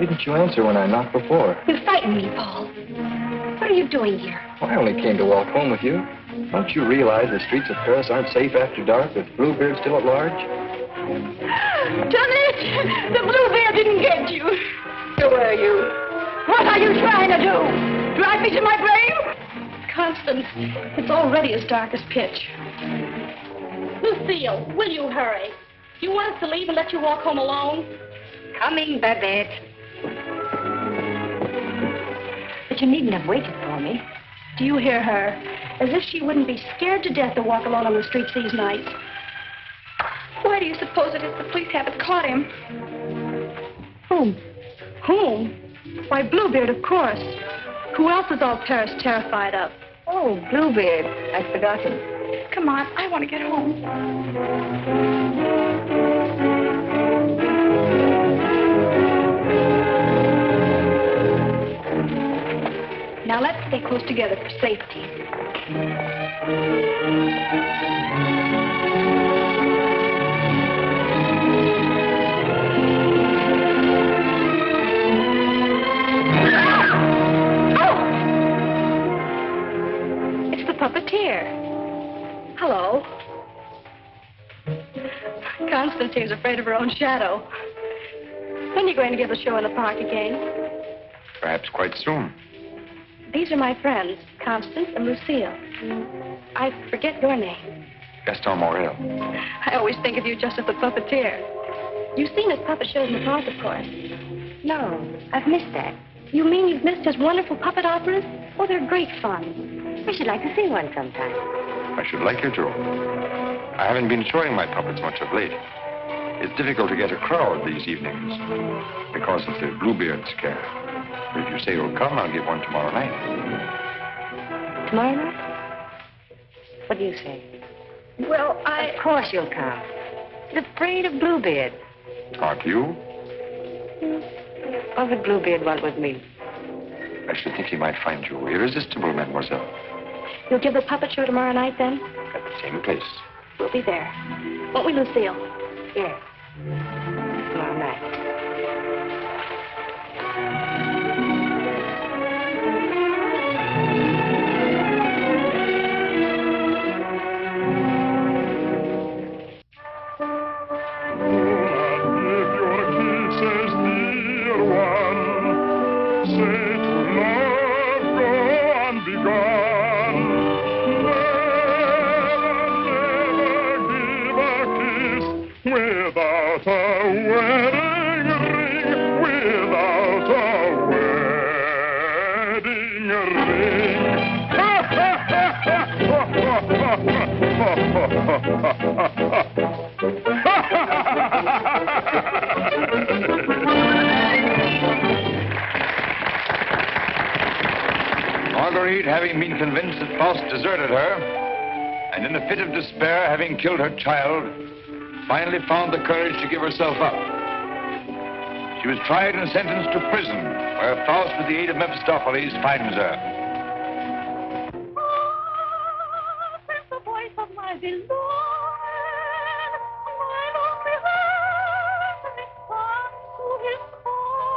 didn't you answer when I knocked before? You frightened me, Paul. What are you doing here? Well, I only came to walk home with you. Don't you realize the streets of Paris aren't safe after dark with Bluebeard still at large? Johnny, the Bluebeard didn't get you. Who are you? What are you trying to do? Drive me to my grave? Constance, it's already as dark as pitch. Lucille, will you hurry? Do you want us to leave and let you walk home alone? Coming, Babette. But you needn't have waited for me. Do you hear her? As if she wouldn't be scared to death to walk alone on the streets these nights. Why do you suppose it is the police haven't caught him? Whom? Whom? Why, Bluebeard, of course. Who else is all Paris terrified of? Oh, Bluebeard. I'd forgotten. Come on, I want to get home. Now let's stay close together for safety. It's the puppeteer. Hello. Constance here's afraid of her own shadow. When are you going to give the show in the park again? Perhaps quite soon. These are my friends, Constance and Lucille. I forget your name. Gaston Morrell. I always think of you just as the puppeteer. You've seen his puppet shows in the park, of course. No, I've missed that. You mean you've missed his wonderful puppet operas? Oh, they're great fun. I should like to see one sometime. I should like you to. I haven't been showing my puppets much of late. It's difficult to get a crowd these evenings because of the Bluebeard scare. But if you say you'll come, I'll give one tomorrow night. Tomorrow night? What do you say? Well, Of course you'll come. He's afraid of Bluebeard. Aren't you? What would Bluebeard want with me? I should think he might find you irresistible, mademoiselle. You'll give the puppet show tomorrow night, then? At the same place. We'll be there. Won't we, Lucille? Yes. Tomorrow night. Marguerite, having been convinced that Faust deserted her, and in a fit of despair, having killed her child, finally found the courage to give herself up. She was tried and sentenced to prison, where Faust, with the aid of Mephistopheles, finds her. It's the voice of my beloved,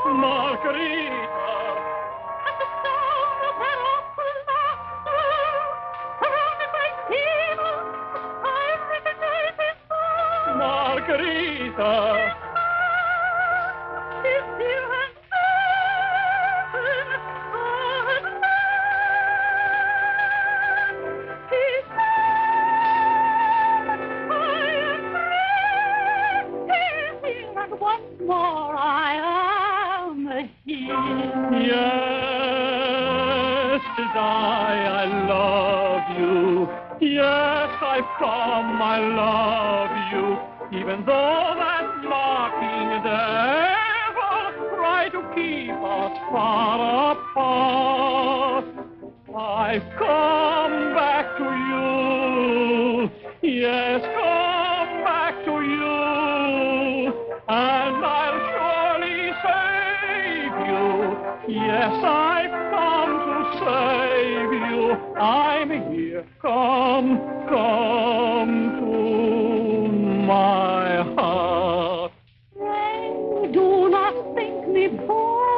Margarita. At the sound of her awful laughter, surrounded by demons, I recognize his voice. Margarita. His dear and he said, and once more I am here. Yes, 'tis I love you. Yes, I've come, I love you. Even though that mocking devil try to keep us far apart, I've come back to you. Yes, come back to you. And I'll surely save you. Yes, I've come to save you. I'm here. Come to my heart. Pray do not think me poor.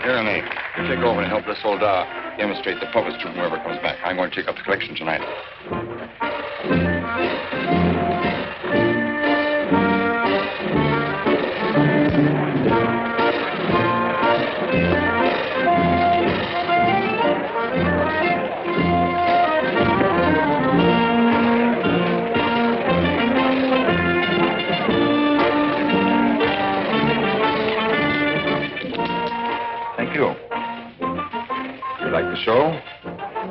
Here, Renee, you take over and help this old demonstrate the puppets to whoever comes back. I'm going to take up the collection tonight. Thank you. You like the show?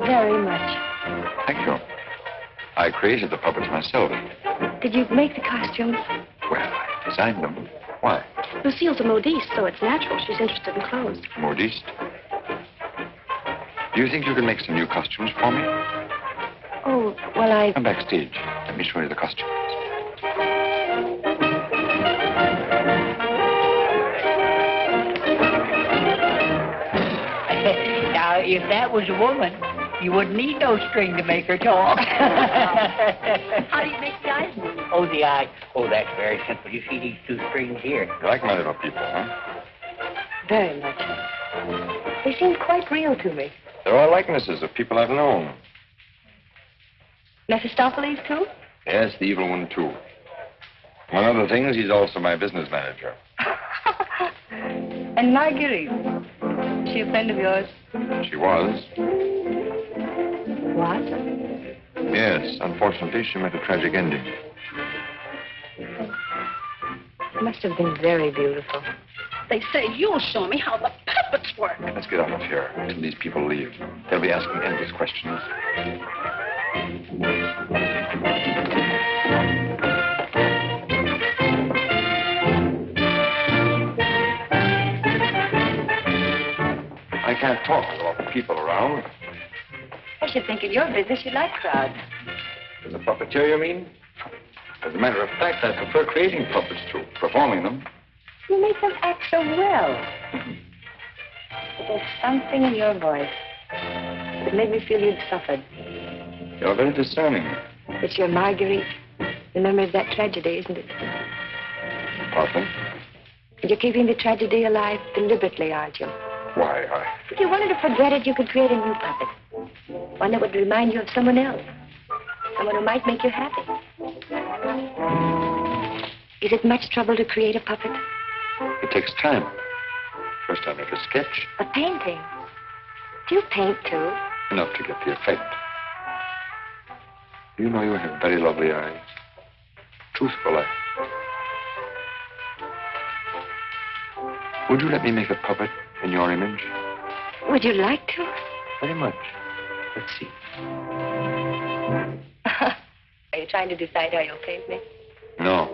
Very much. Thank you. I created the puppets myself. Did you make the costumes? Well, I designed them. Why? Lucille's a modiste, so it's natural. She's interested in clothes. Modiste? Do you think you can make some new costumes for me? Oh, well, Come backstage. Let me show you the costumes. Now, if that was a woman, you wouldn't need no string to make her talk. How do you make the eyes move? Oh, the eye. Oh, that's very simple. You see these two strings here? You like my little people, huh? Very much. They seem quite real to me. They're all likenesses of people I've known. Mephistopheles, too? Yes, the evil one, too. Among other things, he's also my business manager. And Marguerite. Is she a friend of yours? She was. What? Yes, unfortunately, she met a tragic ending. It must have been very beautiful. They say you'll show me how the puppets work. Let's get out of here until these people leave. They'll be asking endless questions. I can't talk with all the people around. I should think in your business you like crowds. As a puppeteer, you mean? As a matter of fact, I prefer creating puppets to performing them. You make them act so well. But there's something in your voice that made me feel you'd suffered. You're very discerning. It's your Marguerite. The memory of that tragedy, isn't it? Partly. And you're keeping the tragedy alive deliberately, aren't you? Why, If you wanted to forget it, you could create a new puppet. One that would remind you of someone else. Someone who might make you happy. Is it much trouble to create a puppet? It takes time. First I make a sketch. A painting? Do you paint, too? Enough to get the effect. You know you have very lovely eyes. Truthful eyes. Would you let me make a puppet in your image? Would you like to? Very much. Let's see. Are you trying to decide how you'll paint me? No.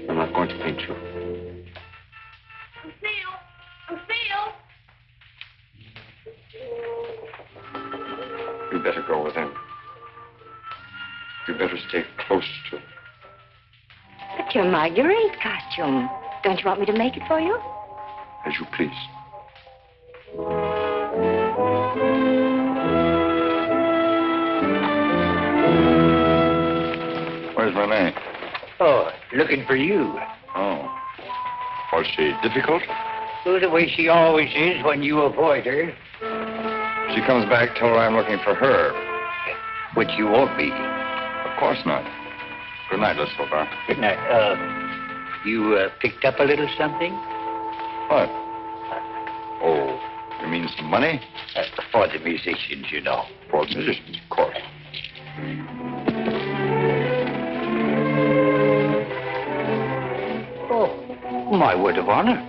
I'm not going to paint you. Lucille! You'd better go with him. You'd better stay close to him. But your Marguerite costume. Don't you want me to make it for you? As you please. Where's Renee? Oh, looking for you. Oh. Was she difficult? Oh, the way she always is when you avoid her. If she comes back, tell her I'm looking for her. Which you won't be. Of course not. Good night, Miss Silver. Good night. You picked up a little something? What? Oh, you mean some money? For the musicians, you know. For the musicians, of course. Oh, my word of honor.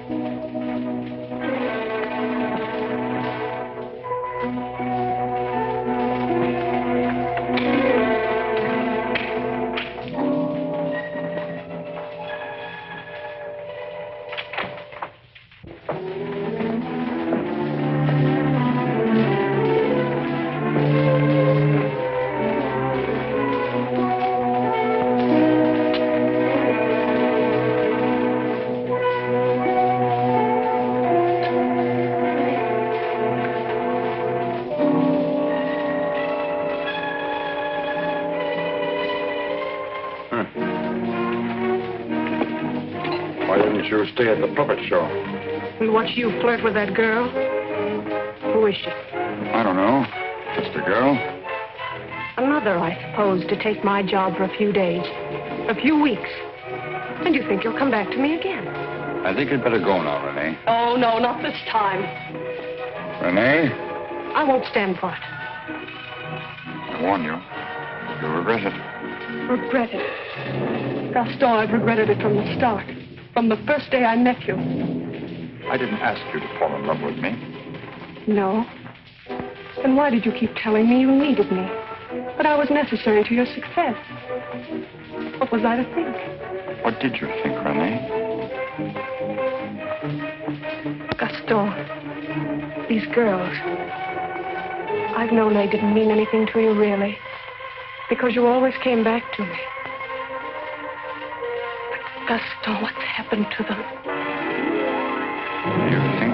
Didn't you stay at the puppet show? And watch you flirt with that girl? Who is she? I don't know. Just a girl. Another, I suppose, to take my job for a few days. A few weeks. And you think you'll come back to me again? I think you'd better go now, Renee. Oh, no, not this time. Renee? I won't stand for it. I warn you. You'll regret it. Regret it? Gaston, I've regretted it from the start. From the first day I met you. I didn't ask you to fall in love with me. No. Then why did you keep telling me you needed me? That I was necessary to your success? What was I to think? What did you think, Renee? Gaston, these girls, I've known they didn't mean anything to you, really, because you always came back to me. But Gaston, what's happened to them? You think?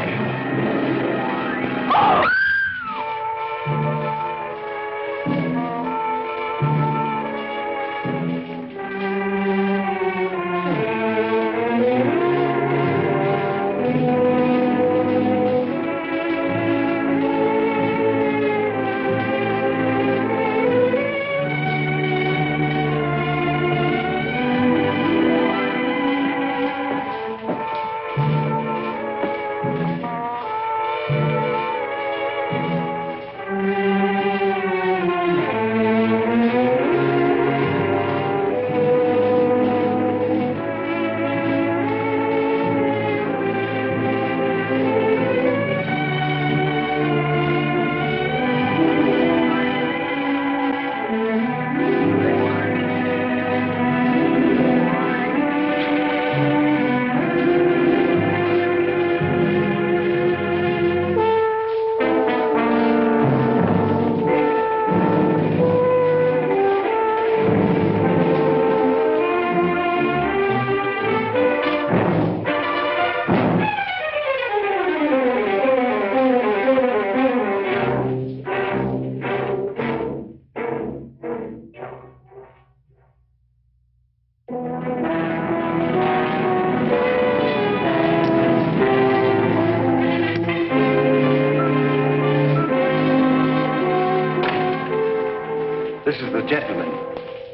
This is the gentleman.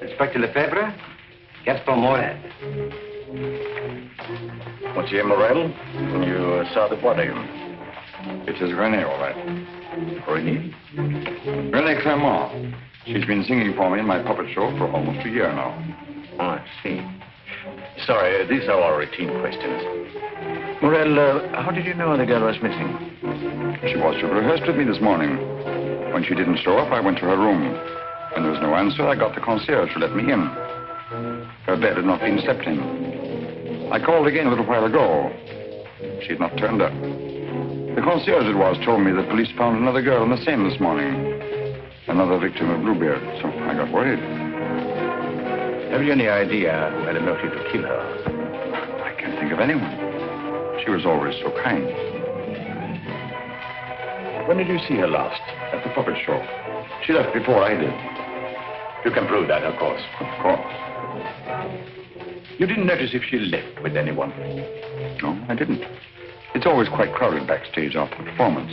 Inspector Lefebvre, Gaston Morrell. Monsieur Morell? You saw the body. It is Renee, all right. Renee? Renee Clermont. She's been singing for me in my puppet show for almost a year now. Oh, I see. Sorry, these are all routine questions. Morell, how did you know the girl was missing? She was to rehearse with me this morning. When she didn't show up, I went to her room. When there was no answer, I got the concierge to let me in. Her bed had not been slept in. I called again a little while ago. She had not turned up. The concierge it was told me the police found another girl in the Seine this morning. Another victim of Bluebeard, so I got worried. Have you any idea who had a motive to kill her? I can't think of anyone. She was always so kind. When did you see her last? At the puppet show. She left before I did. You can prove that, of course. Of course. You didn't notice if she left with anyone? No, I didn't. It's always quite crowded backstage after the performance.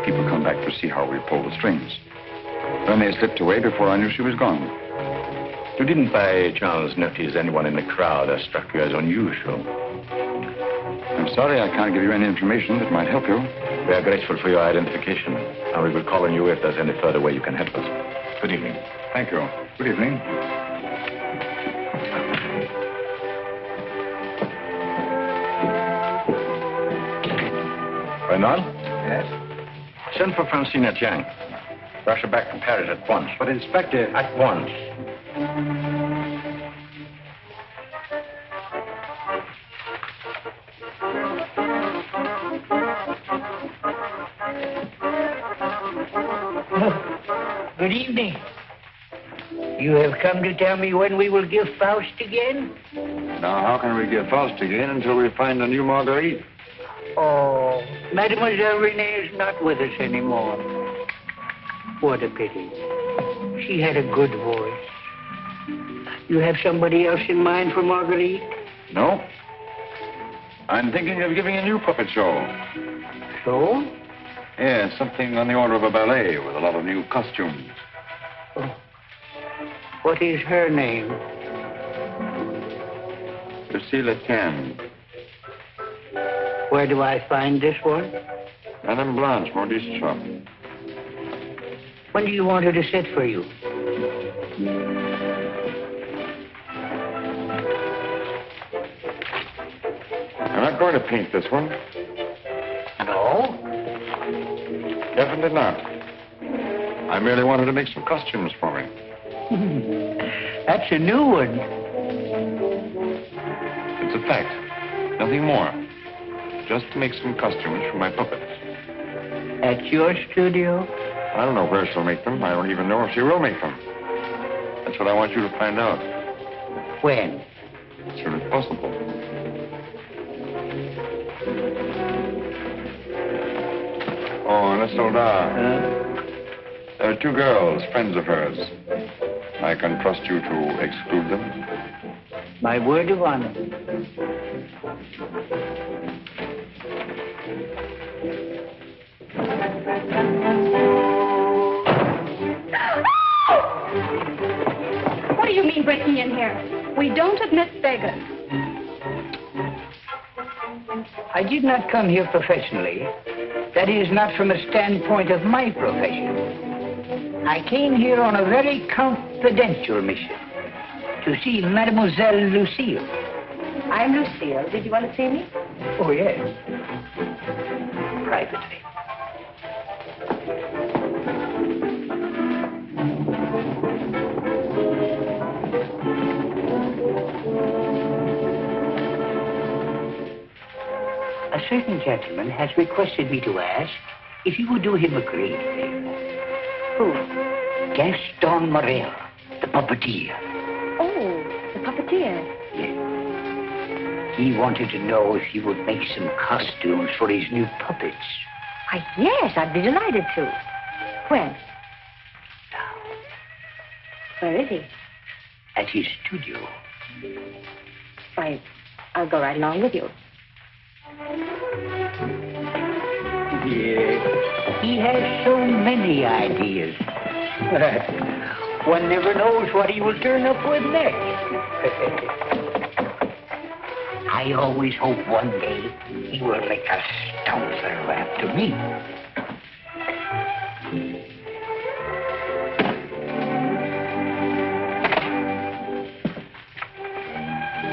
People come back to see how we pull the strings. Renee slipped away before I knew she was gone. You didn't by chance notice anyone in the crowd that struck you as unusual? I'm sorry I can't give you any information that might help you. We are grateful for your identification, and we will call on you if there's any further way you can help us. Good evening. Thank you. Good evening. Arnold? Yes? Send for Francine Etienne. Rush her back to Paris at once. But, Inspector... At once. Good evening. You have come to tell me when we will give Faust again? Now, how can we give Faust again until we find a new Marguerite? Oh, Mademoiselle Renee is not with us anymore. What a pity. She had a good voice. You have somebody else in mind for Marguerite? No. I'm thinking of giving a new puppet show. So? Yeah, something on the order of a ballet with a lot of new costumes. Oh. What is her name? Lucille and Where do I find this one? Madame Blanche, Maurice's shop. When do you want her to sit for you? I'm not going to paint this one. No? Definitely not. I merely wanted to make some costumes for me. That's a new one. It's a fact. Nothing more. Just to make some costumes for my puppets. At your studio? I don't know where she'll make them. I don't even know if she will make them. That's what I want you to find out. When? As soon as possible. Oh, and a soldat. There are two girls, friends of hers. I can trust you to exclude them? My word of honor. What do you mean breaking in here? We don't admit beggars. I did not come here professionally. That is, not from a standpoint of my profession. I came here on a very confidential mission to see Mademoiselle Lucille. I'm Lucille. Did you want to see me? Oh, yes. Privately. A certain gentleman has requested me to ask if you would do him a great favor. Who? Gaston Morrell, the puppeteer. Oh, the puppeteer. Yes. He wanted to know if you would make some costumes for his new puppets. Yes, I'd be delighted to. When? Now, Where is he? at his studio. I'll go right along with you. Yes. He has so many ideas. One never knows what he will turn up with next. I always hope one day he will make a stouter after me.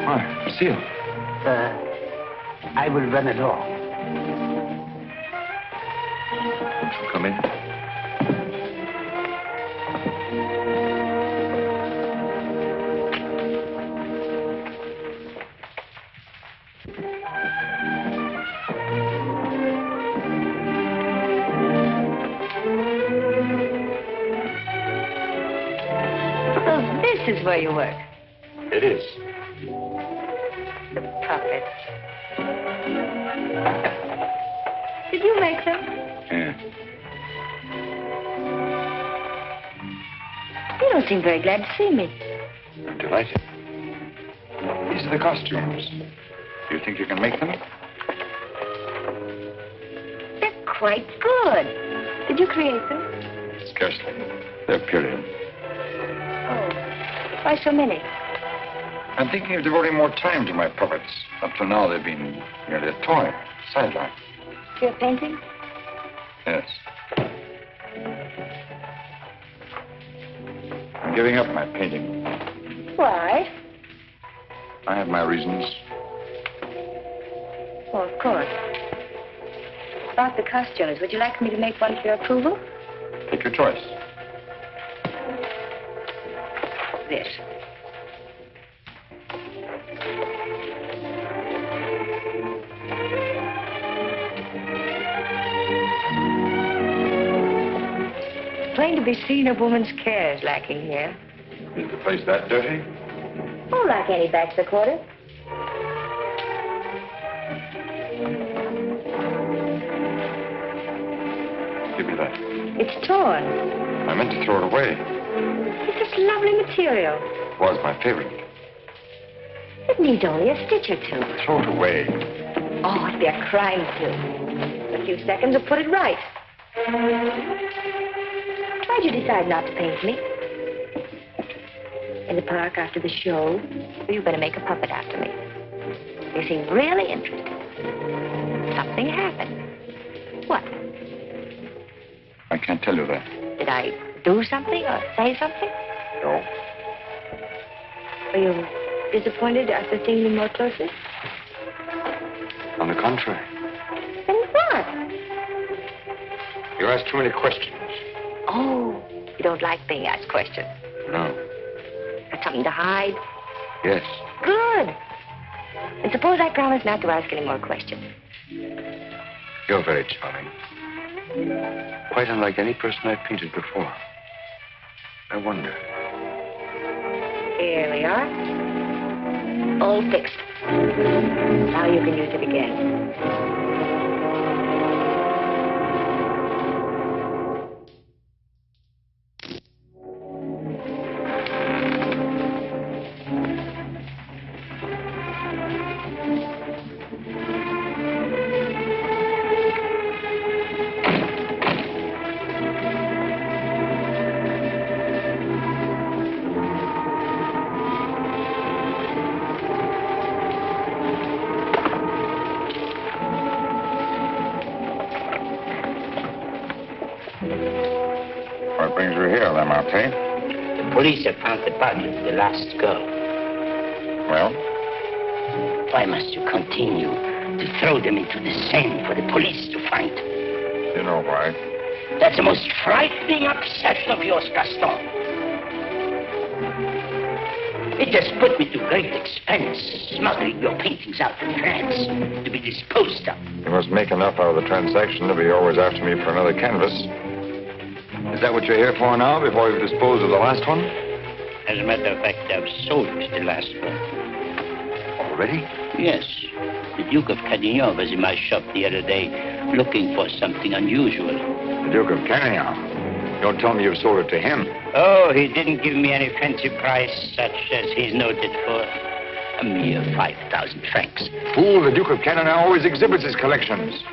Hi, Lucille. I will run along. Come in. So this is where you work. It is. The puppets. Did you make them? Yeah. You don't seem very glad to see me. I'm delighted. These are the costumes. Do you think you can make them? They're quite good. Did you create them? Scarcely. They're period. Oh, why so many? I'm thinking of devoting more time to my puppets. Up till now, they've been merely a toy, sideline. You're painting? Yes. I'm giving up my painting. Why? I have my reasons. Oh, of course. About the costumes, would you like me to make one for your approval? Take your choice. This. Plain to be seen a woman's care is lacking here. Is the place that dirty? Oh, like any bachelor quarters. Give me that. It's torn. I meant to throw it away. It's this lovely material. It was my favorite. It needs only a stitch or two. Throw it away. be a crime, too. A few seconds will put it right. Why'd you decide not to paint me? In the park after the show, you better make a puppet after me. You seem really interested. Something happened. What? I can't tell you that. Did I do something or say something? No. Were you disappointed after seeing me more closely? On the contrary. Then what? You asked too many questions. Oh, you don't like being asked questions. No. Got something to hide? Yes. Good. And suppose I promise not to ask any more questions. You're very charming. Quite unlike any person I've painted before. I wonder. Here we are. All fixed. Now you can use it again. What brings you here, Lamartine? The police have found the body of the last girl. Well? Why must you continue to throw them into the Seine for the police to find? You know why. That's the most frightening obsession of yours, Gaston. It has put me to great expense, smuggling your paintings out of France to be disposed of. You must make enough out of the transaction to be always after me for another canvas. Is that what you're here for now, before you've disposed of the last one? As a matter of fact, I've sold the last one. Already? Yes. The Duke of Carradine was in my shop the other day, looking for something unusual. The Duke of Carradine? Don't tell me you've sold it to him. Oh, he didn't give me any fancy price, such as he's noted for. A mere 5,000 francs. Fool, the Duke of Carradine always exhibits his collections.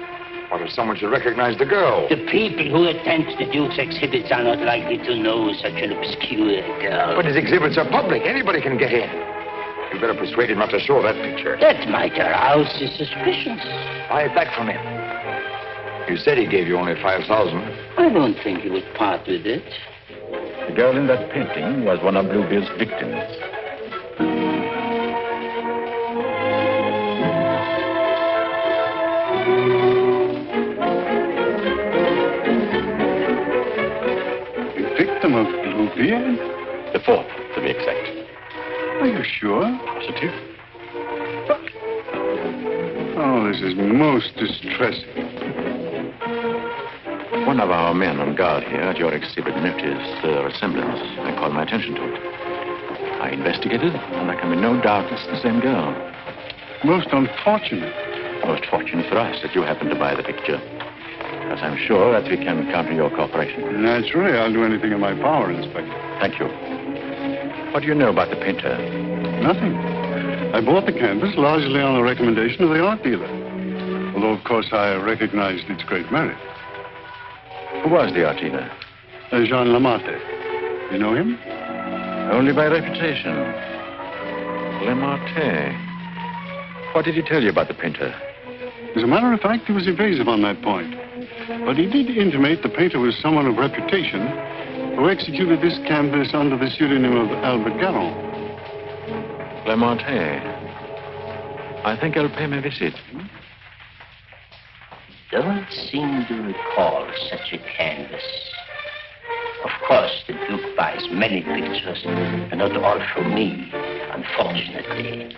What if someone should recognize the girl? The people who attend the Duke's exhibits are not likely to know such an obscure girl. But his exhibits are public. Anybody can get in. You better persuade him not to show that picture. That might arouse his suspicions. Buy it back from him. You said he gave you only 5,000. I don't think he would part with it. The girl in that painting was one of Bluebeard's victims. A victim of Bluebeard? The fourth, to be exact. Are you sure? Positive. Oh, this is most distressing. One of our men on guard here at your exhibit noticed the resemblance and called my attention to it. I investigated, and there can be no doubt it's the same girl. Most unfortunate. Most fortunate for us that you happened to buy the picture. Because I'm sure that we can count on your cooperation. Naturally, I'll do anything in my power, Inspector. Thank you. What do you know about the painter? Nothing. I bought the canvas largely on the recommendation of the art dealer. Although, of course, I recognized its great merit. Who was the art dealer? Jean Lamartine. You know him? Only by reputation. Lamartine. What did he tell you about the painter? As a matter of fact, he was evasive on that point. But he did intimate the painter was someone of reputation who executed this canvas under the pseudonym of Albert Garon. Lamartine. I think I'll pay him a visit. Don't seem to recall such a canvas. Of course, the Duke buys many pictures, and not all from me, unfortunately.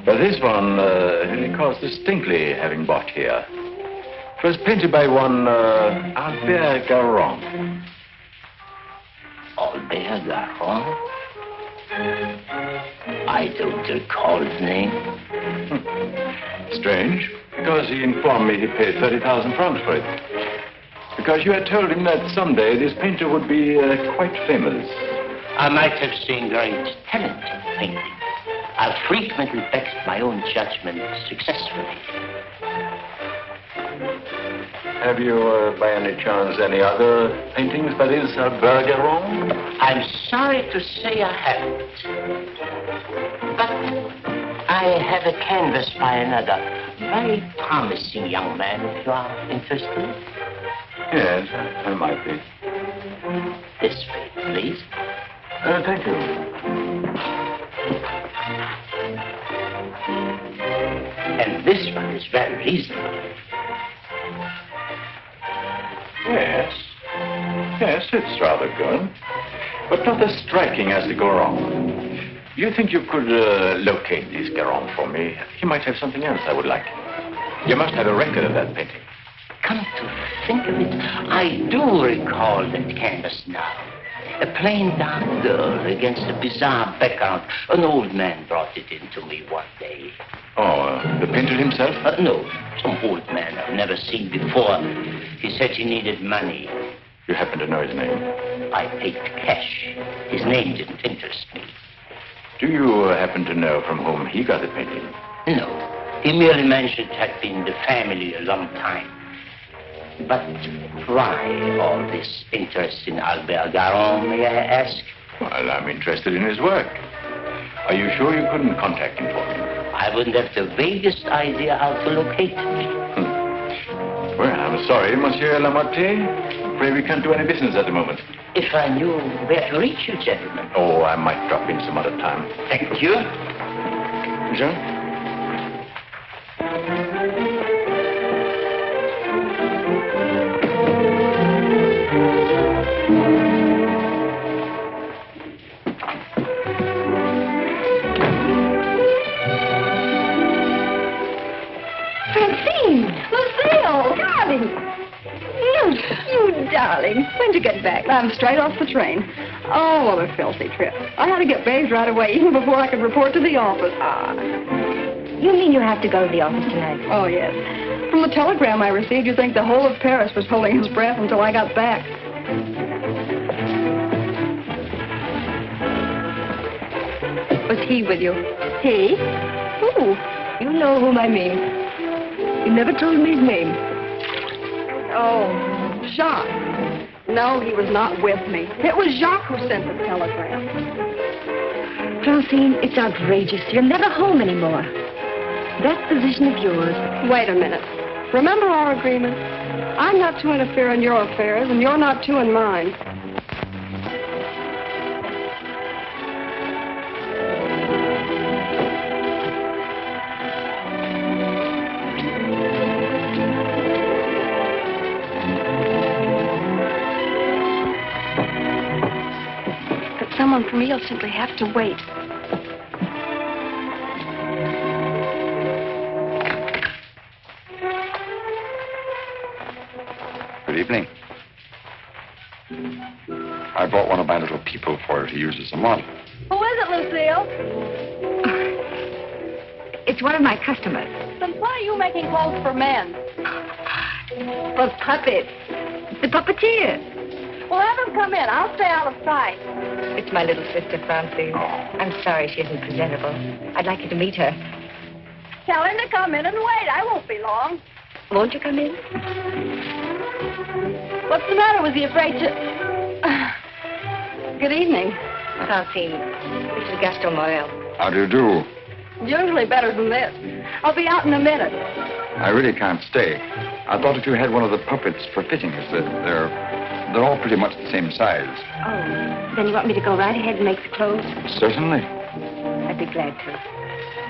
But this one, he recalls distinctly having bought here. It was painted by one Albert Garon. Albert Garon? I don't recall the name. Strange, because he informed me he paid 30,000 francs for it. Because you had told him that someday this painter would be quite famous. I might have seen great talent in painting. I've frequently backed my own judgment successfully. Have you, by any chance, any other paintings by this Bergeron? I'm sorry to say I haven't. But I have a canvas by another very promising young man, if you are interested. Yes, I might be. This way, please. Thank you. And this one is very reasonable. Yes. Yes, it's rather good. But not as striking as the Garon. Do you think you could locate this Garon for me? He might have something else I would like. You must have a record of that painting. Come to think of it, I do recall that canvas now. A plain dark girl against a bizarre background. An old man brought it in to me one day. Oh, the painter himself? No, some old man I've never seen before. He said he needed money. You happen to know his name? I paid cash. His name didn't interest me. Do you happen to know from whom he got the painting? No. He merely mentioned it had been the family a long time. But why all this interest in Albert Garon, may I ask? Well, I'm interested in his work. Are you sure you couldn't contact him for me? I wouldn't have the vaguest idea how to locate him. Well, I'm sorry, Monsieur Lamotte. Afraid we can't do any business at the moment. If I knew where to reach you, gentlemen. Oh, I might drop in some other time. Thank you. Jean? Lucille! Darling! You darling. When'd you get back? I'm straight off the train. Oh, what a filthy trip. I had to get bathed right away, even before I could report to the office. You mean you have to go to the office tonight? Oh, yes. From the telegram I received, you'd think the whole of Paris was holding his breath until I got back. Was he with you? He? Who? You know whom I mean. You never told me his name. Oh, Jacques. No, he was not with me. It was Jacques who sent the telegram. Francine, it's outrageous. You're never home anymore. That position of yours. Wait a minute. Remember our agreement? I'm not to interfere in your affairs, and you're not to in mine. Someone from me will simply have to wait. Good evening. I brought one of my little people for her to use as a model. Who is it, Lucille? It's one of my customers. Then why are you making clothes for men? For puppets. The puppeteer. Well, have him come in. I'll stay out of sight. It's my little sister, Francine. I'm sorry she isn't presentable. I'd like you to meet her. Tell him to come in and wait. I won't be long. Won't you come in? What's the matter? Was he afraid to... Good evening. Francine, this is Gaston Morrell. How do you do? Usually better than this. I'll be out in a minute. I really can't stay. I thought if you had one of the puppets for fittings, that they're all pretty much the same size. Oh, then you want me to go right ahead and make the clothes? Certainly. I'd be glad to.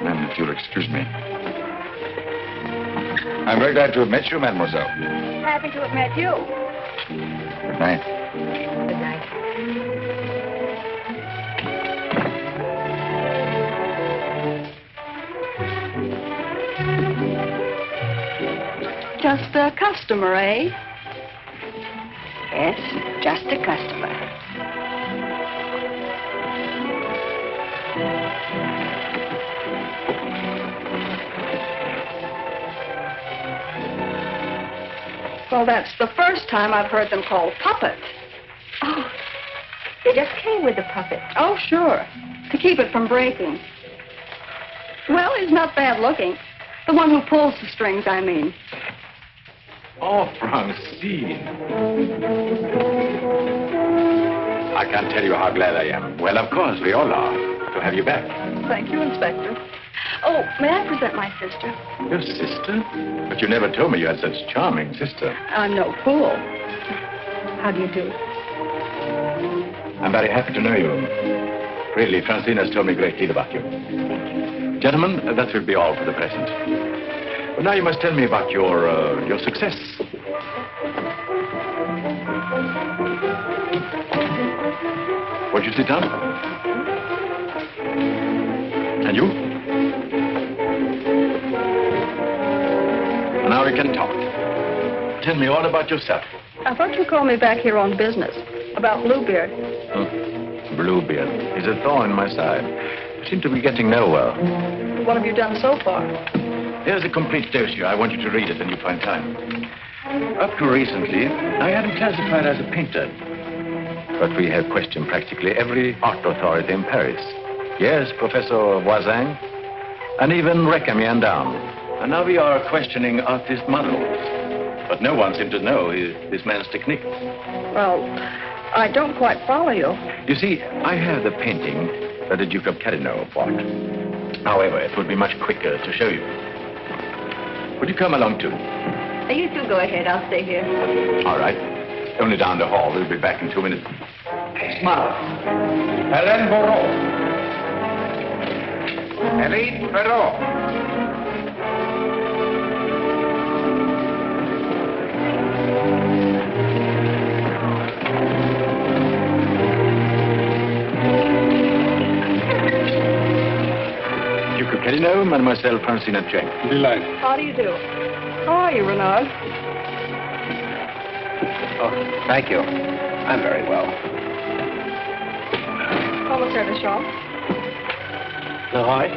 Then, if you'll excuse me. I'm very glad to have met you, mademoiselle. Happy to have met you. Good night. Good night. Just a customer, eh? Yes, just a customer. Well, that's the first time I've heard them called puppets. Oh, they just came with the puppet. Oh, sure. To keep it from breaking. Well, he's not bad looking. The one who pulls the strings, I mean. Oh, Francine. I can't tell you how glad I am. Well, of course, we all are, to have you back. Thank you, Inspector. Oh, may I present my sister? Your sister? But you never told me you had such a charming sister. I'm no fool. How do you do? I'm very happy to know you. Really, Francine has told me a great deal about you. Gentlemen, that will be all for the present. But now you must tell me about your success. Won't you sit down? And you? Now we can talk. Tell me all about yourself. I thought you called me back here on business. About Bluebeard. Bluebeard. He's a thorn in my side. You seem to be getting nowhere. What have you done so far? Here's a complete dossier. I want you to read it when you find time. Up to recently, I had him classified as a painter. But we have questioned practically every art authority in Paris. Yes, Professor Voisin, and even Recamier down. And now we are questioning artist models. But no one seems to know this man's technique. Well, I don't quite follow you. You see, I have the painting that the Duke of Carradine bought. However, it would be much quicker to show you. Would you come along too? You two go ahead. I'll stay here. All right. Only down the hall. We'll be back in 2 minutes. Smile. Hélène Moreau. Hélène Moreau. Duke of Carradine, Mademoiselle Francine Jane. Delighted. How do you do? How are you, Renard? Oh, thank you. I'm very well. Commissaire de Champ. Noir?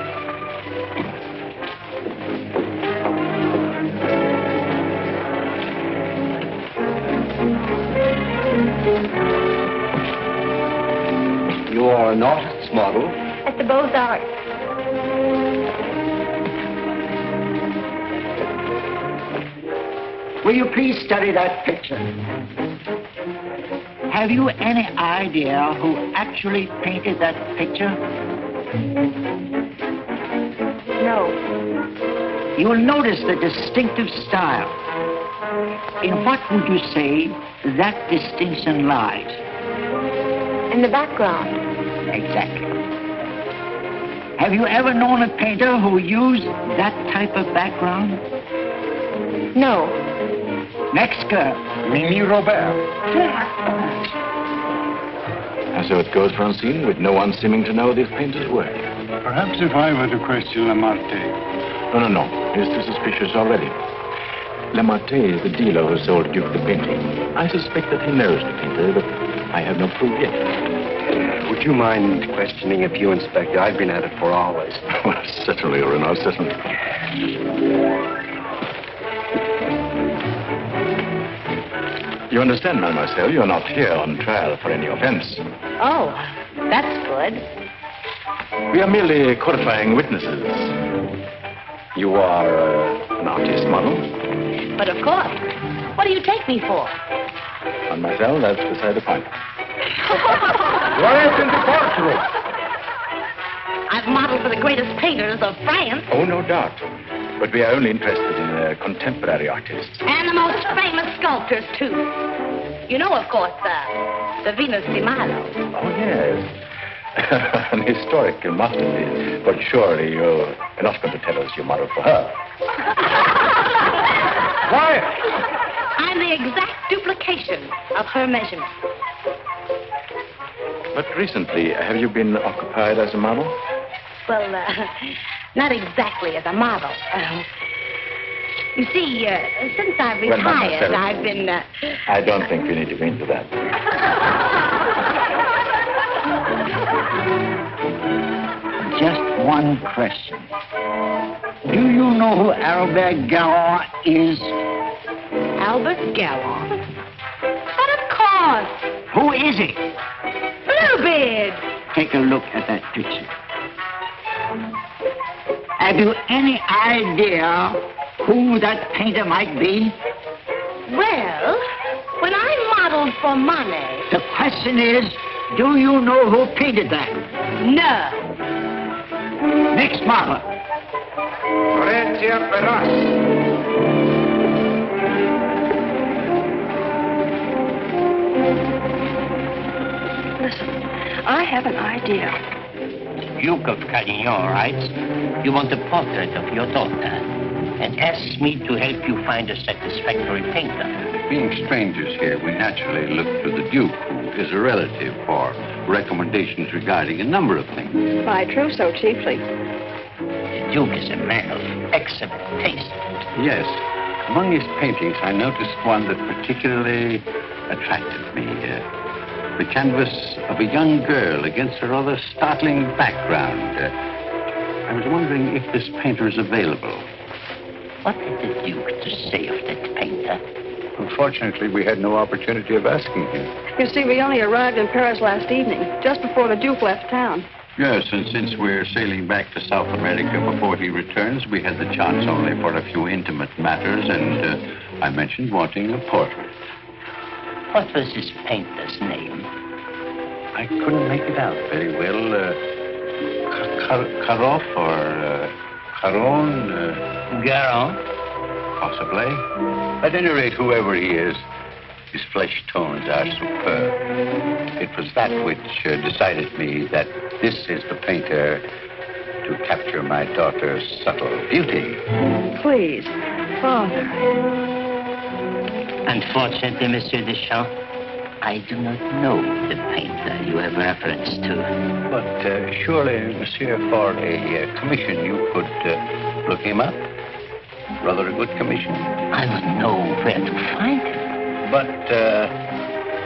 You are an artist's model? At the Beaux-Arts. Will you please study that picture? Have you any idea who actually painted that picture? No. You will notice the distinctive style. In what would you say that distinction lies? In the background. Exactly. Have you ever known a painter who used that type of background? No. Next girl. Mimi Robert. And so it goes, Francine, with no one seeming to know this painter's work. Perhaps if I were to question Lamartine. No. He's too suspicious already. Lamartine is the dealer who sold Duke the painting. I suspect that he knows the painter, but I have no proof yet. Would you mind questioning a few, Inspector? I've been at it for hours. Well, certainly, Renaud, certainly. You understand, mademoiselle, you're not here on trial for any offense. Oh, that's good. We are merely qualifying witnesses. You are an artist model? But of course. What do you take me for? Mademoiselle, that's beside the point. Right in the courtroom. I've modeled for the greatest painters of France. Oh, no doubt. But we are only interested in contemporary artists. And the most famous sculptors, too. You know, of course, the Venus de Milo. Oh, yes. An historical masterpiece. But surely you're not going to tell us you modeled for her. Quiet. I'm the exact duplication of her measurements. But recently, have you been occupied as a model? Well, not exactly as a model. You see, since I've Well, retired, mademoiselle, I've been... I don't think we need to go into that. Just one question. Do you know who Albert Garon is? Albert Garon? But of course. Who is he? Bluebeard. Take a look at that picture. Have you any idea who that painter might be? Well, when I modeled for money... The question is, do you know who painted that? No. Next model. Listen, I have an idea. Duke of Carradine writes, you want a portrait of your daughter and asks me to help you find a satisfactory painter. Being strangers here, we naturally look to the Duke, who is a relative, for recommendations regarding a number of things. My trousseau, chiefly. The Duke is a man of excellent taste. Yes. Among his paintings, I noticed one that particularly attracted me. The canvas of a young girl against a rather startling background. I was wondering if this painter is available. What had the Duke to say of that painter? Unfortunately, we had no opportunity of asking him. You see, we only arrived in Paris last evening, just before the Duke left town. Yes, and since we're sailing back to South America before he returns, we had the chance only for a few intimate matters, and I mentioned wanting a portrait. What was his painter's name? I couldn't make it out very well. Karoff or Caron? Garon? Possibly. At any rate, whoever he is, his flesh tones are superb. It was that which decided me that this is the painter to capture my daughter's subtle beauty. Please, Father. Unfortunately, Monsieur Deschamps, I do not know the painter you have reference to. But surely, Monsieur, for a commission, you could look him up. Rather a good commission. I would know where to find him. But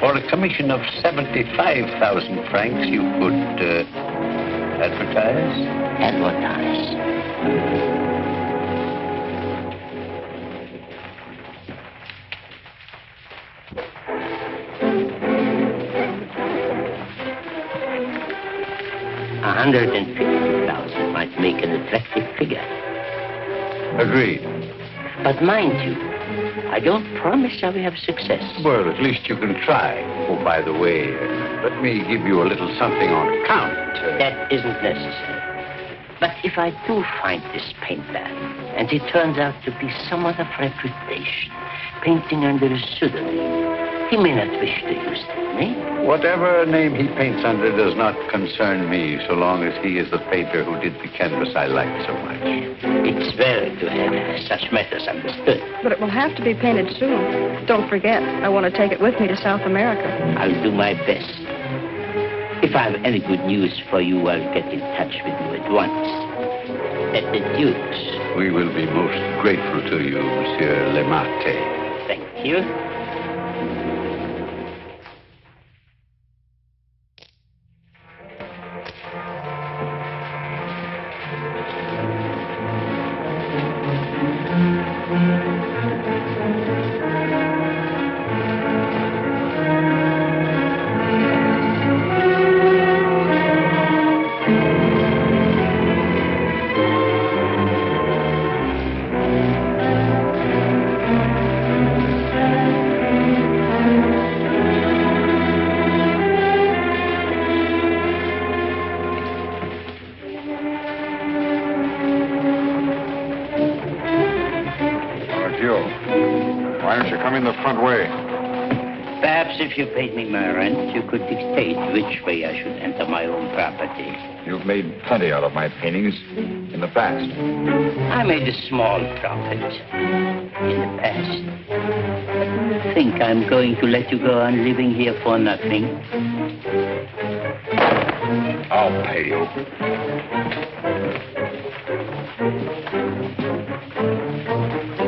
for a commission of 75,000 francs, you could advertise? Advertise. 150,000 might make an attractive figure. Agreed. But mind you, I don't promise I will have success. Well, at least you can try. Oh, by the way, let me give you a little something on account. That isn't necessary. But if I do find this painter, and he turns out to be someone of reputation, painting under a pseudonym, he may not wish to use that name. Whatever name he paints under does not concern me, so long as he is the painter who did the canvas I like so much. It's well to have such matters understood. But it will have to be painted soon. Don't forget, I want to take it with me to South America. I'll do my best. If I have any good news for you, I'll get in touch with you at once. At the Duke's. We will be most grateful to you, Monsieur Lemarte. Thank you. If you paid me my rent, you could dictate which way I should enter my own property. You've made plenty out of my paintings in the past. I made a small profit in the past. But do you think I'm going to let you go on living here for nothing? I'll pay you.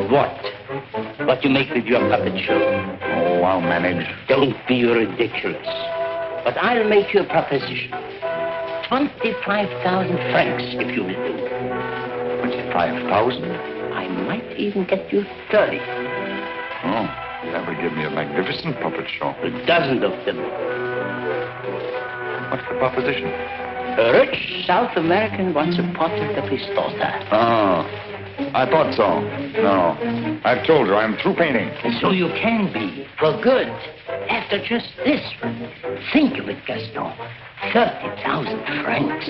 What? What you make with your puppet show? Oh, I'll manage. Don't be ridiculous. But I'll make you a proposition. 25,000 francs, if you will do. 25,000? I might even get you 30. Oh, that would give me a magnificent puppet show. A dozen of them. What's the proposition? A rich South American wants a portrait of his daughter. Oh. I thought so. No. I've told her I'm through painting. So you can be, for good. After just this one. Think of it, Gaston. 30,000 francs.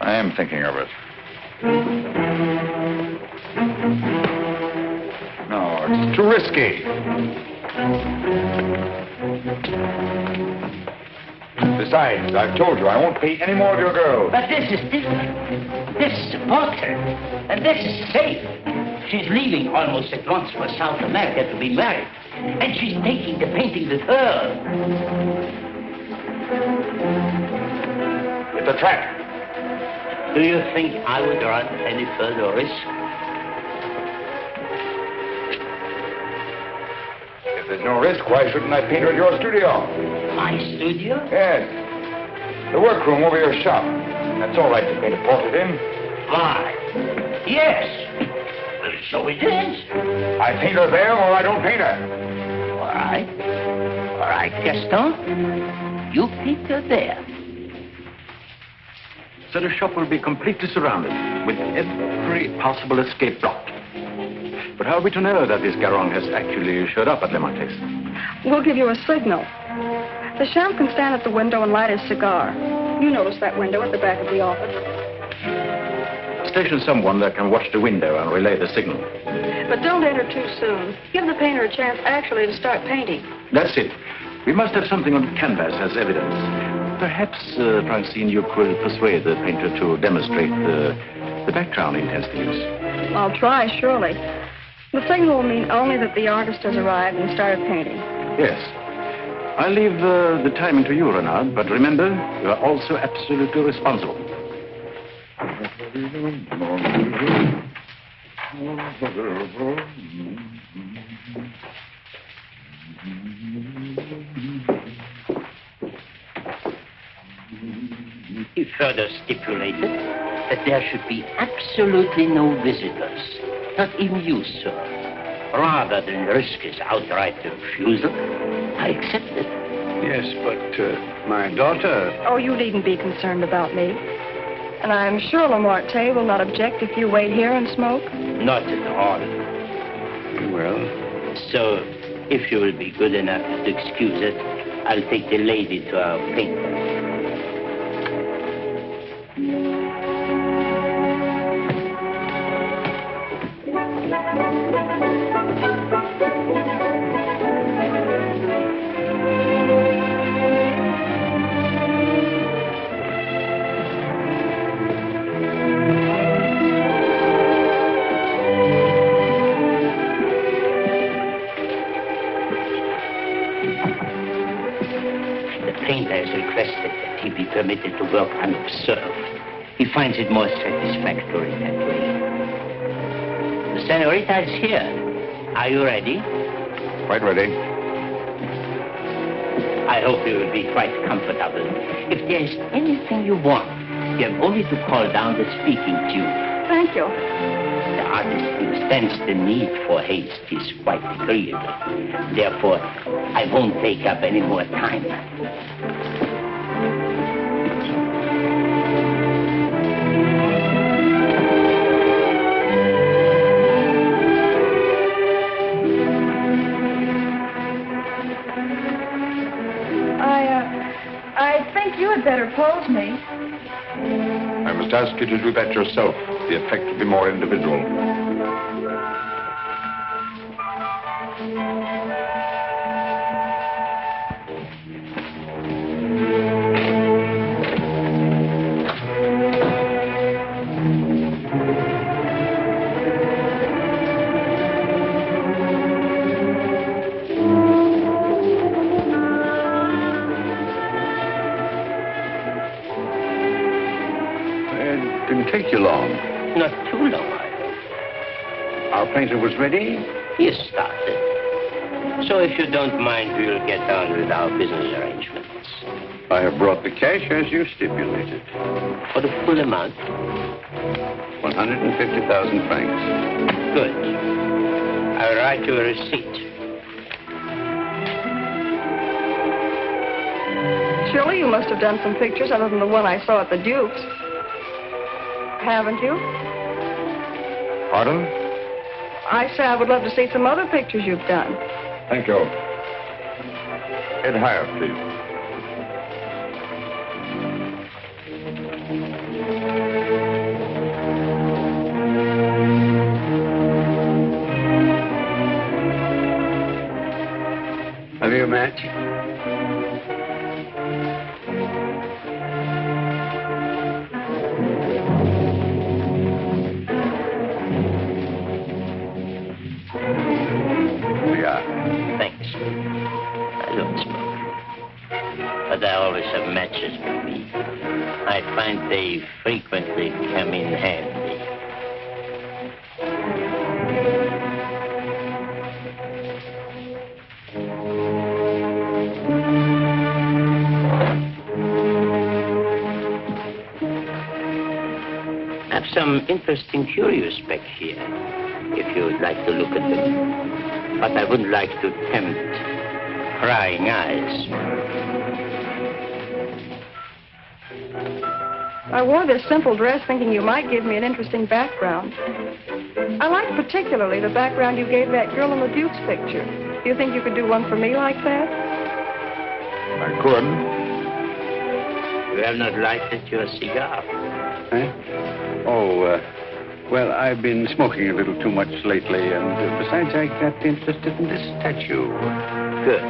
I am thinking of it. No, it's too risky. Besides, I've told you I won't pay any more of your girls. But this is different. This is a portrait. And this is safe. She's leaving almost at once for South America to be married. And she's taking the painting with her. It's a trap. Do you think I would run any further risk? If there's no risk, why shouldn't I paint her at your studio? My studio? Yes. The workroom over your shop. That's all right to paint a portrait in. Why? Yes. Well, so it is. I paint her there or I don't paint her. All right. All right, Gaston. You paint her there. So the shop will be completely surrounded with every possible escape blocked. But how are we to know that this Garon has actually showed up at Le Marquis? We'll give you a signal. The champ can stand at the window and light his cigar. You notice that window at the back of the office. Station someone that can watch the window and relay the signal. But don't enter too soon. Give the painter a chance actually to start painting. That's it. We must have something on canvas as evidence. Perhaps, Francine, you could persuade the painter to demonstrate the background he intends to use. I'll try, surely. The signal will mean only that the artist has arrived and started painting. Yes. I'll leave the timing to you, Renard, but remember, you are also absolutely responsible. He further stipulated that there should be absolutely no visitors, not even you, sir. Rather than risk his outright refusal, I accepted. Yes, but my daughter... Oh, you needn't be concerned about me. And I'm sure Lamarte will not object if you wait here and smoke. Not at all. Well... So, if you will be good enough to excuse it, I'll take the lady to our painter. Permitted to work unobserved. He finds it more satisfactory that way. The senorita is here. Are you ready? Quite ready. I hope you will be quite comfortable. If there is anything you want, you have only to call down the speaking tube. Thank you. The artist understands the need for haste is quite agreeable. Therefore, I won't take up any more time. Better pose me. I must ask you to do that yourself. The effect will be more individual. Take you long. Not too long. Our painter was ready? He has started. So if you don't mind, we'll get on with our business arrangements. I have brought the cash as you stipulated. For the full amount? 150,000 francs. Good. I'll write you a receipt. Surely you must have done some pictures other than the one I saw at the Duke's. Haven't you? Pardon? I say I would love to see some other pictures you've done. Thank you. Head higher, please. Have you a match? Thanks. I don't smoke. But I always have matches with me. I find they frequently come in handy. I have some interesting curios back here, if you would like to look at them. But I wouldn't like to tempt prying eyes. I wore this simple dress thinking you might give me an interesting background. I like particularly the background you gave that girl in the Duke's picture. Do you think you could do one for me like that? I could. You have not lighted your cigar. Eh? Oh, well, I've been smoking a little too much lately, and besides, I got interested in this statue. Good.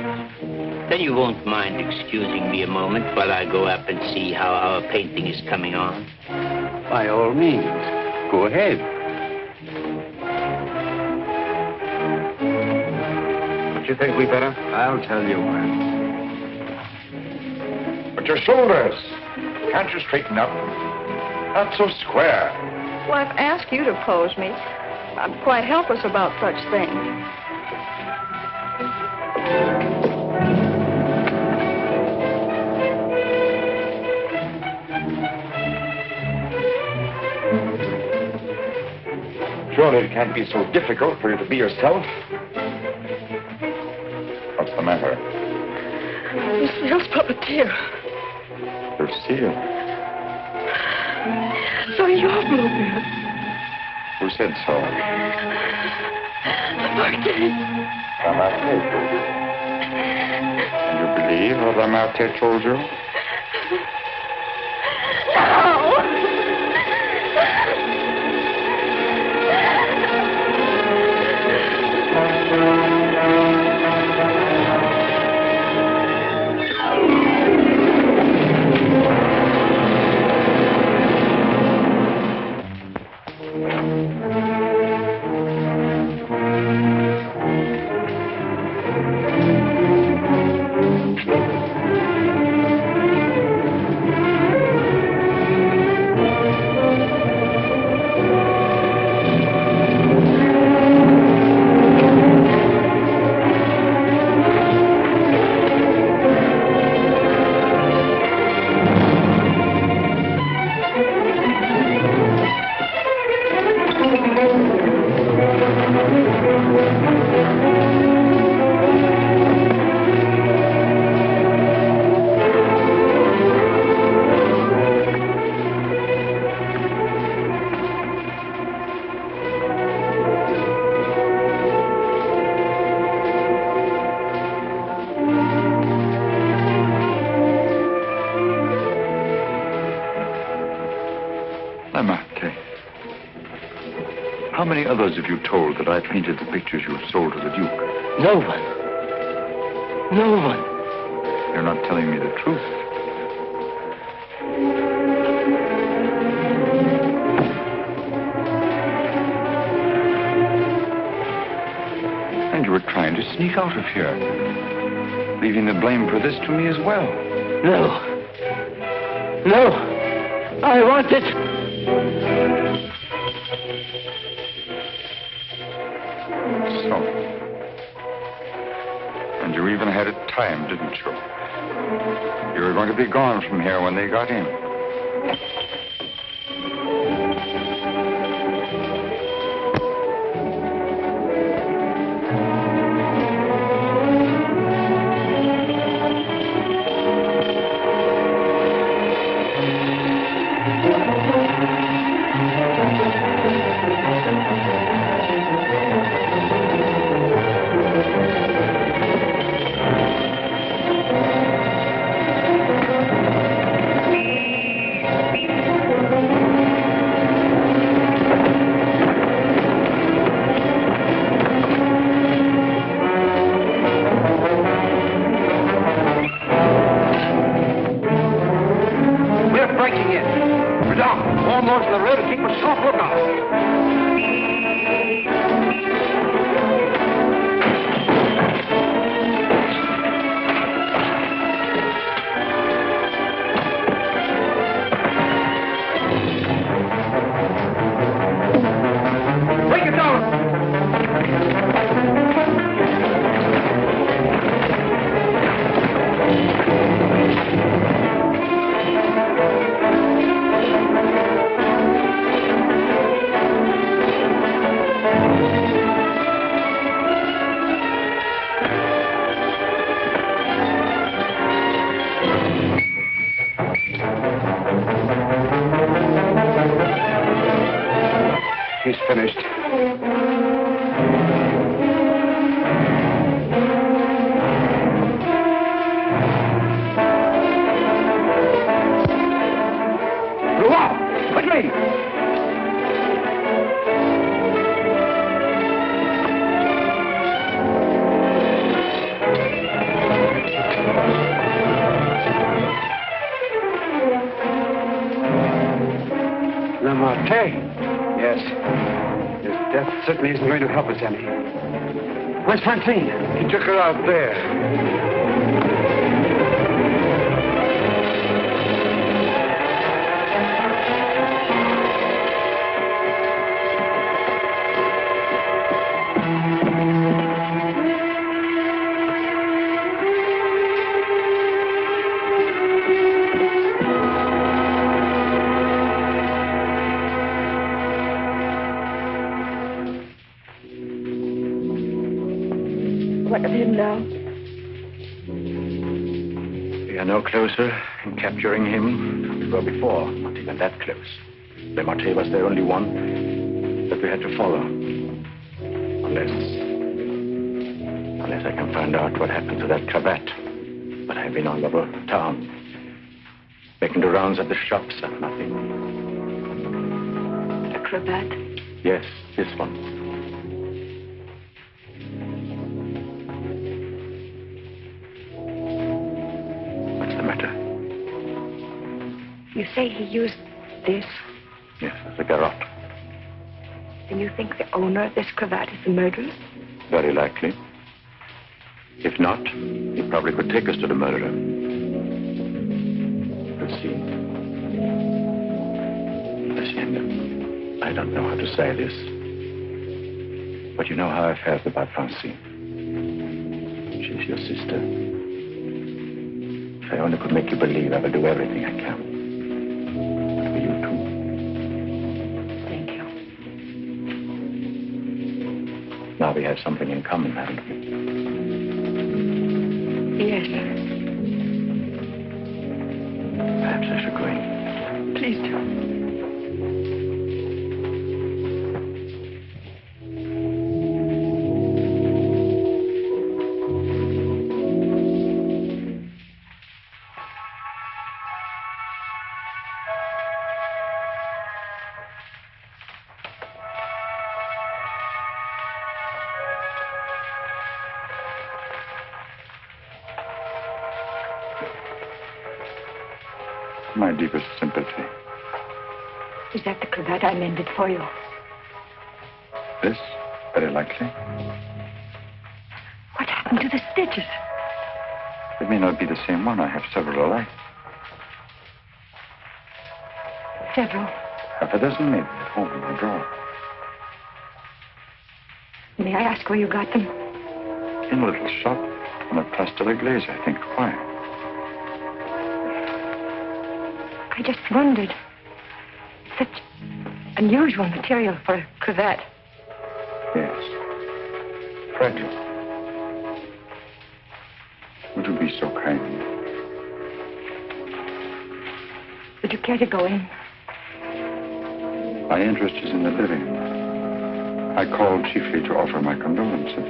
Then you won't mind excusing me a moment while I go up and see how our painting is coming on? By all means. Go ahead. Don't you think we better? I'll tell you when. But your shoulders. Can't you straighten up? Not so square. Well, I've asked you to pose me. I'm quite helpless about such things. Surely it can't be so difficult for you to be yourself. What's the matter? Lucille's puppeteer. Lucille. So you're Bluebeard. Who said so? The Marquis. And you believe what the Marquis told you? How many others have you told that I painted the pictures you have sold to the Duke? No one. No one. You're not telling me the truth. And you were trying to sneak out of here, leaving the blame for this to me as well. No. No. I want it. So. And you even had it timed, didn't you? You were going to be gone from here when they got in. the road and keep a sharp lookout. Break it down! He's finished. Noir, quickly! Yes. His death certainly isn't going to help us any. Where's Francine? He took her out there. What of him now? We are no closer in capturing him than we were before. Not even that close. Le Marté was the only one that we had to follow. Unless I can find out what happened to that cravat. But I've been all over town, making the rounds at the shops and nothing. The cravat? Yes, this one. You say he used this? Yes, as a garrote. Then you think the owner of this cravat is the murderer? Very likely. If not, he probably could take us to the murderer. Let's see. Lucienne, I don't know how to say this, but you know how I felt about Francine. She's your sister. If I only could make you believe, I will do everything I can. Now we have something in common, haven't we? Yes. Perhaps I should go in. Please do. My deepest sympathy. Is that the cravat I mended for you? This? Very likely. What happened to the stitches? It may not be the same one. I have several alike. Several. Half a dozen maybe at home in my drawer. May I ask where you got them? In a little shop on a Place de la Glaise, I think. Why? I just wondered. Such unusual material for a cravat. Yes. Fragile. Would you be so kind? Would you care to go in? My interest is in the living. I called chiefly to offer my condolences.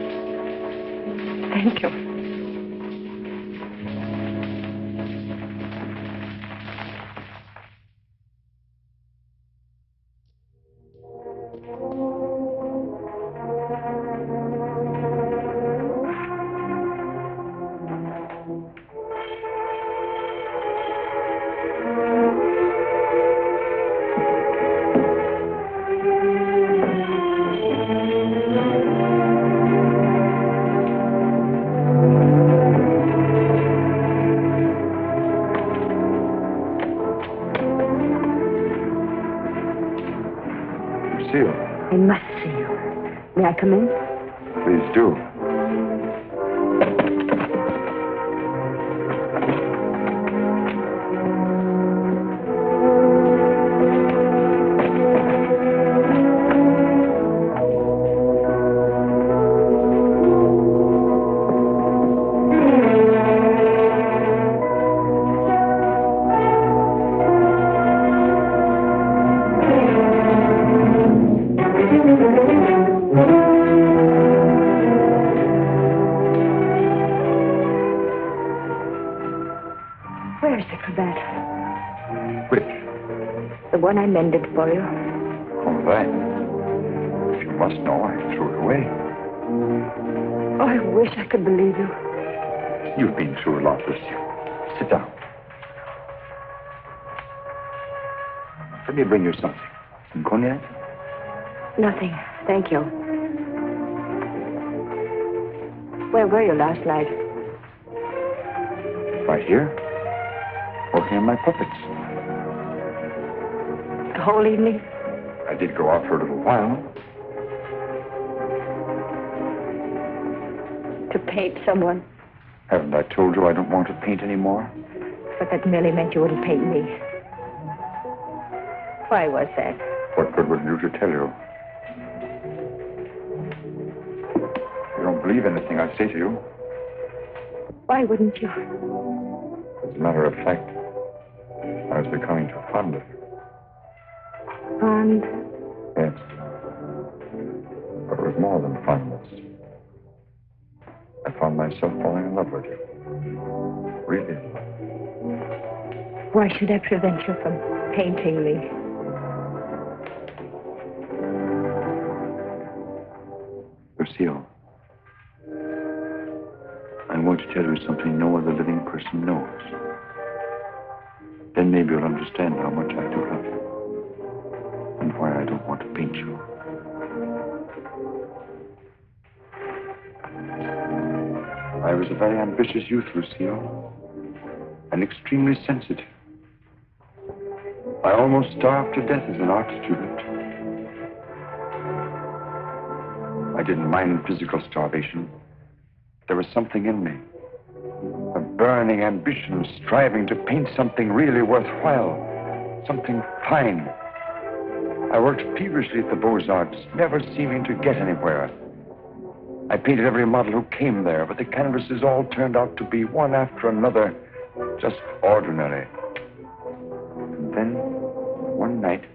Thank you. come in? Please do. One I mended for you. Oh, that. If you must know, I threw it away. Oh, I wish I could believe you. You've been through a lot, Lucille. Sit down. Let me bring you something. Some cognac? Nothing, thank you. Where were you last night? Right here. Working on my puppets. The whole evening? I did go out for a little while. To paint someone. Haven't I told you I don't want to paint anymore? But that merely meant you wouldn't paint me. Why was that? What good would it do to tell you? You don't believe anything I say to you. Why wouldn't you? As a matter of fact, I was becoming too fond of you. Fond? Yes. But it was more than fondness. I found myself falling in love with you. Really in love. Why should I prevent you from painting me? Lucille, I'm going to tell you something no other living person knows. Then maybe you'll understand how much I do love you. And why I don't want to paint you. I was a very ambitious youth, Lucille, and extremely sensitive. I almost starved to death as an art student. I didn't mind physical starvation. There was something in me, a burning ambition striving to paint something really worthwhile, something fine. I worked feverishly at the Beaux-Arts, never seeming to get anywhere. I painted every model who came there, but the canvases all turned out to be one after another, just ordinary. And then, one night,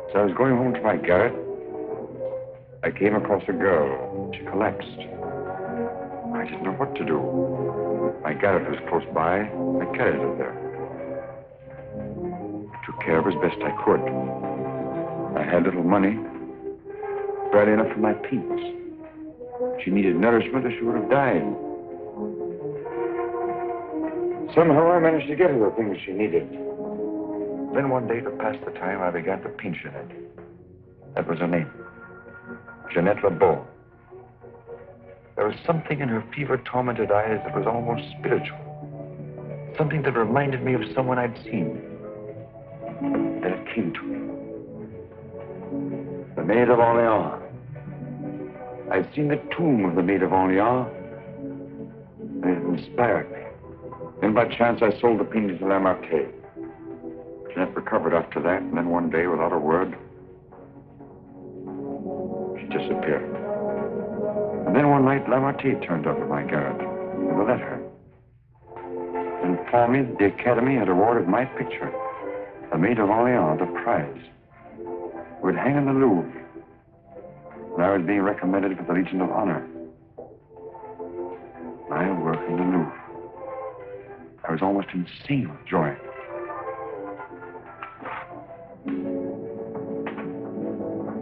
as I was going home to my garret, I came across a girl. She collapsed. I didn't know what to do. My garret was close by. I carried her there. I took care of her as best I could. I had little money, barely enough for my paints. She needed nourishment or she would have died. Somehow I managed to get her the things she needed. Then one day, to pass the time, I began to paint Jeanette. That was her name. Jeanette LeBeau. There was something in her fever-tormented eyes that was almost spiritual. Something that reminded me of someone I'd seen. Then it came to me. The Maid of Orleans. I'd seen the tomb of the Maid of Orleans, and it inspired me. Then by chance I sold the painting to Lamartine. Jeanette recovered after that, and then one day, without a word, she disappeared. And then one night, Lamartine turned up at my garret with a letter. And informed me that the Academy had awarded my picture, The Maid of Orleans, the prize. It would hang in the Louvre. And I was being recommended for the Legion of Honor. I work in the Louvre. I was almost insane with joy.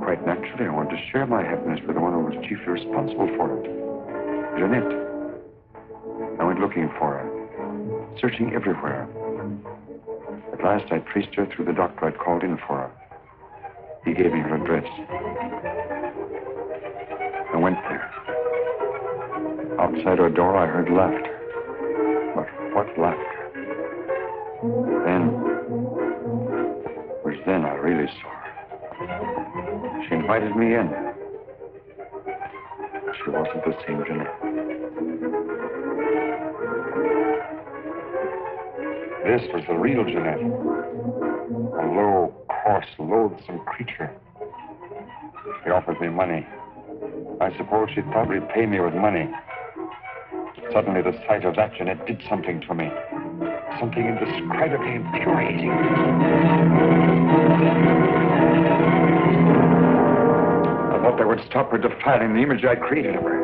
Quite naturally, I wanted to share my happiness with the one who was chiefly responsible for it. Jeanette. I went looking for her, searching everywhere. At last, I traced her through the doctor I'd called in for her. He gave me her address. I went there. Outside her door, I heard laughter. But what laughter? Then I really saw her. She invited me in. she wasn't the same Jeanette. This was the real Jeanette. A low, coarse, loathsome creature. She offered me money. I suppose she thought she'd pay me with money. Suddenly, the sight of that Jeanette did something to me. Something indescribably infuriating. I thought that would stop her defiling the image I created of her.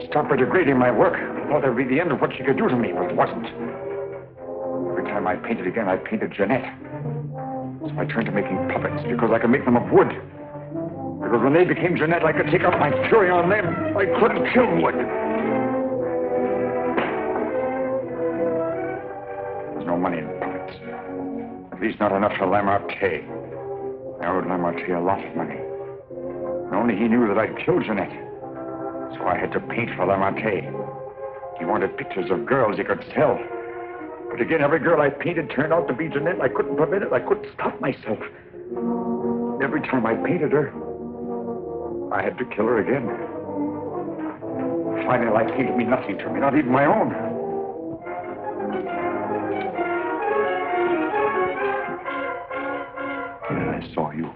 Stop her degrading my work. I thought that would be the end of what she could do to me, but it wasn't. Every time I painted again, I painted Jeanette. So I turned to making puppets because I could make them of wood. Because when they became Jeanette, I could take out my fury on them. I couldn't kill wood. There's no money in puppets. At least not enough for Lamartine. I owed Lamartine a lot of money. And only he knew that I'd killed Jeanette. So I had to paint for Lamartine. He wanted pictures of girls he could sell. But again, every girl I painted turned out to be Jeanette. I couldn't prevent it. I couldn't stop myself. Every time I painted her, I had to kill her again. Finally, life seemed to mean nothing to me, not even my own. And then I saw you.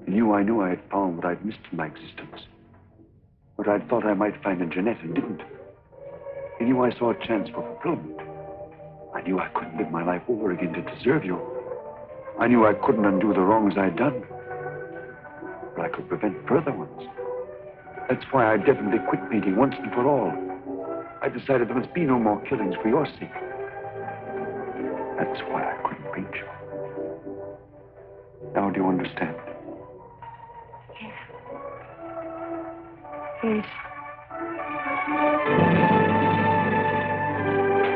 In you, I knew I had found what I'd missed in my existence. What I'd thought I might find in Jeanette and didn't. In you, I saw a chance for fulfillment. I knew I couldn't live my life over again to deserve you. I knew I couldn't undo the wrongs I'd done. But I could prevent further ones. That's why I definitely quit painting once and for all. I decided there must be no more killings for your sake. That's why I couldn't paint you. Now do you understand? Yes.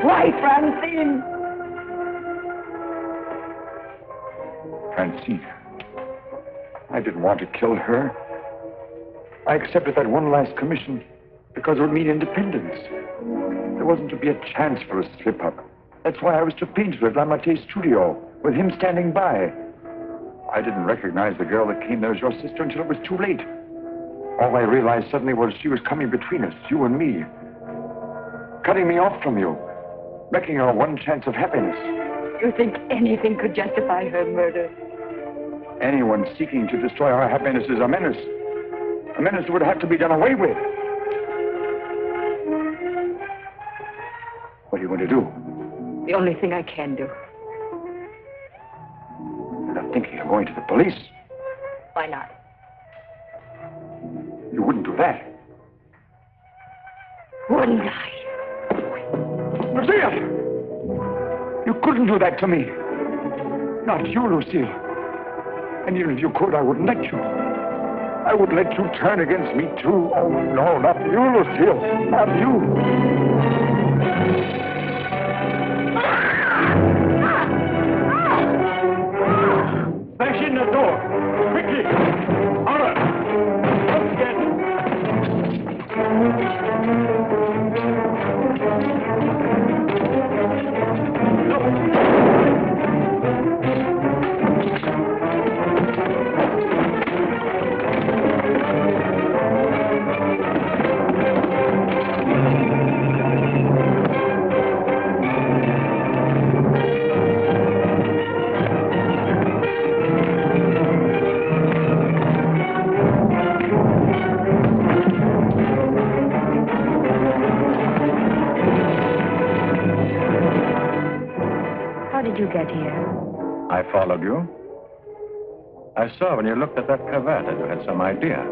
Why, Francine? Francine. I didn't want to kill her. I accepted that one last commission because it would mean independence. There wasn't to be a chance for a slip-up. That's why I was to paint her at Lamartine's studio, with him standing by. I didn't recognize the girl that came there as your sister until it was too late. All I realized suddenly was she was coming between us, you and me. Cutting me off from you. Wrecking our one chance of happiness. You think anything could justify her murder? Anyone seeking to destroy our happiness is a menace. A menace that would have to be done away with. What are you going to do? The only thing I can do. You're not thinking of going to the police? Why not? You wouldn't do that. Wouldn't I? Lucille! You couldn't do that to me. Not you, Lucille. And even if you could, I wouldn't let you. I would let you turn against me, too. Oh, no, not you, Lucille. Not you. Bash in the door. Quickly. Honor. Don't get You get here? I followed you. I saw when you looked at that cravat that you had some idea.